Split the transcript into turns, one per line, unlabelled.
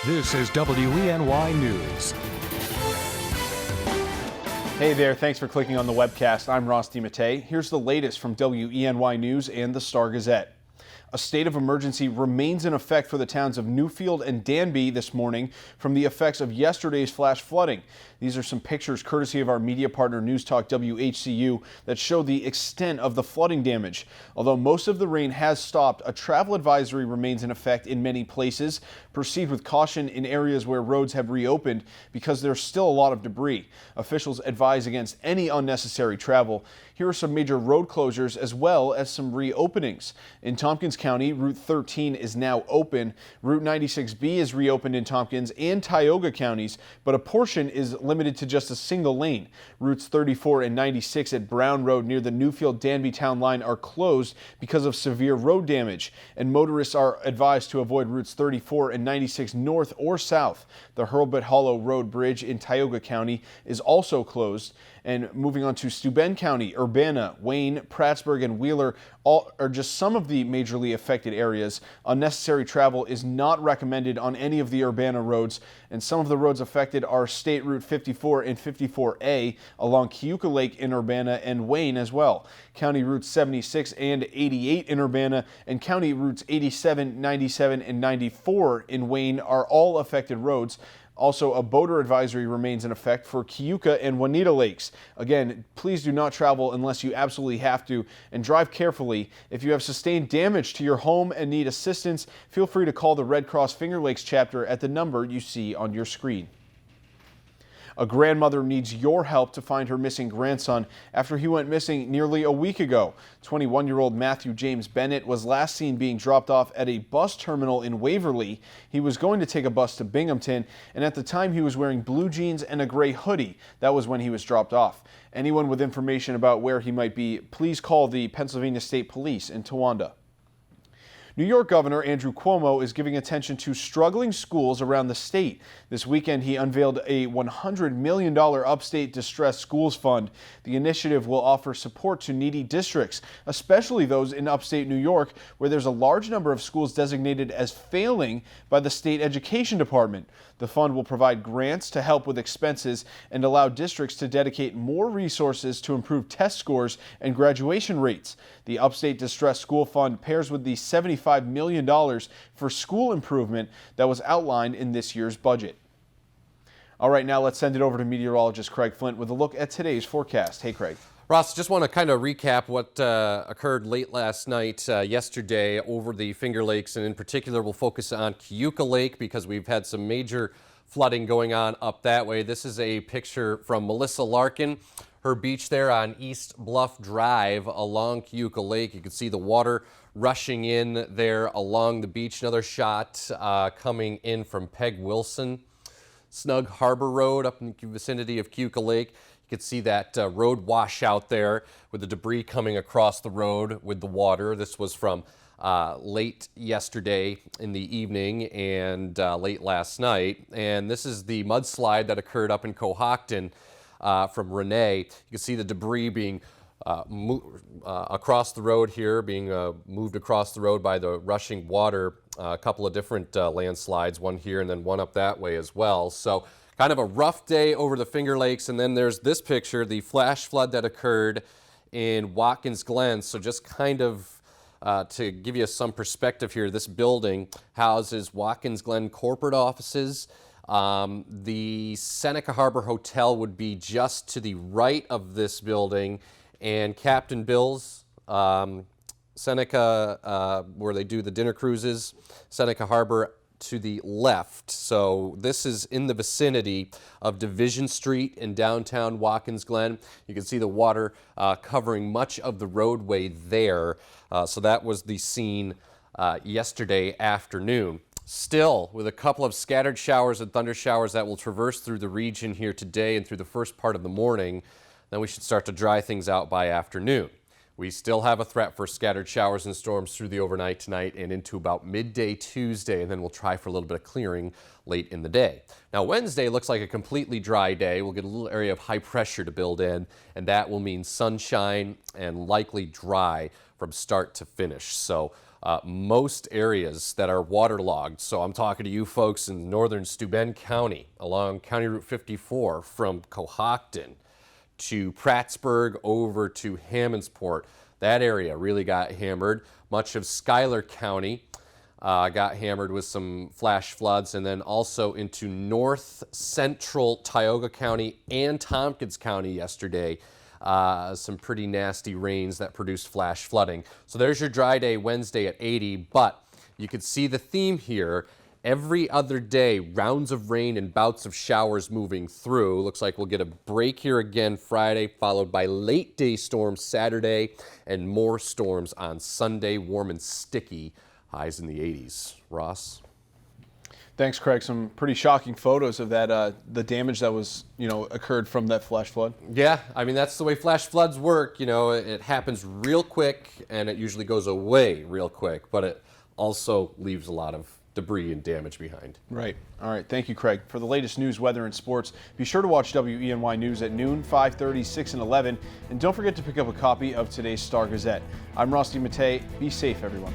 This is WENY News.
Hey there, thanks for clicking on the webcast. I'm Ross DiMattei. Here's the latest from WENY News and the Star Gazette. A state of emergency remains in effect for the towns of Newfield and Danby this morning from the effects of yesterday's flash flooding. These are some pictures courtesy of our media partner News Talk WHCU that show the extent of the flooding damage. Although most of the rain has stopped, a travel advisory remains in effect in many places. Proceed with caution in areas where roads have reopened because there's still a lot of debris. Officials advise against any unnecessary travel. Here are some major road closures as well as some reopenings. In Tompkins County, Route 13 is now open. Route 96B is reopened in Tompkins and Tioga counties, but a portion is limited to just a single lane. Routes 34 and 96 at Brown Road near the Newfield-Danby town line are closed because of severe road damage, and motorists are advised to avoid routes 34 and 96 north or south. The Hurlbut Hollow Road Bridge in Tioga County is also closed. And moving on to Steuben County, Urbana, Wayne, Prattsburg, and Wheeler are just some of the majorly affected areas. Unnecessary travel is not recommended on any of the Urbana roads, and some of the roads affected are State Route 54 and 54A along Cayuga Lake in Urbana and Wayne as well. County Routes 76 and 88 in Urbana and County Routes 87, 97, and 94 in Wayne are all affected roads. Also, a boater advisory remains in effect for Cayuga and Juanita Lakes. Again, please do not travel unless you absolutely have to, and drive carefully. If you have sustained damage to your home and need assistance, feel free to call the Red Cross Finger Lakes chapter at the number you see on your screen. A grandmother needs your help to find her missing grandson after he went missing nearly a week ago. 21-year-old Matthew James Bennett was last seen being dropped off at a bus terminal in Waverly. He was going to take a bus to Binghamton, and at the time he was wearing blue jeans and a gray hoodie. That was when he was dropped off. Anyone with information about where he might be, please call the Pennsylvania State Police in Towanda. New York Governor Andrew Cuomo is giving attention to struggling schools around the state. This weekend, he unveiled a $100 million Upstate Distressed Schools Fund. The initiative will offer support to needy districts, especially those in upstate New York, where there's a large number of schools designated as failing by the state education department. The fund will provide grants to help with expenses and allow districts to dedicate more resources to improve test scores and graduation rates. The Upstate Distressed School Fund pairs with the $75 million for school improvement that was outlined in this year's budget. All right, now let's send it over to meteorologist Craig Flint with a look at today's forecast. Hey, Craig.
Ross, just want to kind of recap what occurred late last night, yesterday over the Finger Lakes, and in particular we'll focus on Cayuga Lake because we've had some major flooding going on up that way. This is a picture from Melissa Larkin, her beach there on East Bluff Drive along Cayuga Lake. You can see the water rushing in there along the beach. Another shot coming in from Peg Wilson, Snug Harbor Road up in the vicinity of Cayuga Lake. You can see that road washout there with the debris coming across the road with the water. This was from late yesterday in the evening and late last night. And this is the mudslide that occurred up in Cohocton from Renee. You can see the debris being across the road here, being moved across the road by the rushing water. A couple of different landslides, one here and then one up that way as well. So kind of a rough day over the Finger Lakes, and then there's this picture, the flash flood that occurred in Watkins Glen. So just kind of to give you some perspective here, this building houses Watkins Glen corporate offices. The Seneca Harbor Hotel would be just to the right of this building, and Captain Bill's, Seneca, where they do the dinner cruises, Seneca Harbor to the left. So this is in the vicinity of Division Street in downtown Watkins Glen. You can see the water covering much of the roadway there. So that was the scene yesterday afternoon. Still, with a couple of scattered showers and thunder showers that will traverse through the region here today and through the first part of the morning, then we should start to dry things out by afternoon. We still have a threat for scattered showers and storms through the overnight tonight and into about midday Tuesday, and then we'll try for a little bit of clearing late in the day. Now, Wednesday looks like a completely dry day. We'll get a little area of high pressure to build in, and that will mean sunshine and likely dry from start to finish. So most areas that are waterlogged. So I'm talking to you folks in northern Steuben County along County Route 54 from Cohocton to Prattsburg over to Hammondsport. That area really got hammered. Much of Schuyler County got hammered with some flash floods, and then also into north central Tioga County and Tompkins County yesterday. Some pretty nasty rains that produced flash flooding. So there's your dry day Wednesday at 80, but you can see the theme here. Every other day, rounds of rain and bouts of showers moving through. Looks like we'll get a break here again Friday, followed by late day storms Saturday and more storms on Sunday. Warm and sticky, highs in the 80s. Ross?
Thanks, Craig. Some pretty shocking photos of that, the damage that was, occurred from that flash flood.
Yeah, I mean, that's the way flash floods work. It happens real quick and it usually goes away real quick, but it also leaves a lot of debris and damage behind.
Right. All right. Thank you, Craig. For the latest news, weather, and sports, be sure to watch WENY News at noon, 5:30, 6, and 11. And don't forget to pick up a copy of today's Star Gazette. I'm Rusty Matei. Be safe, everyone.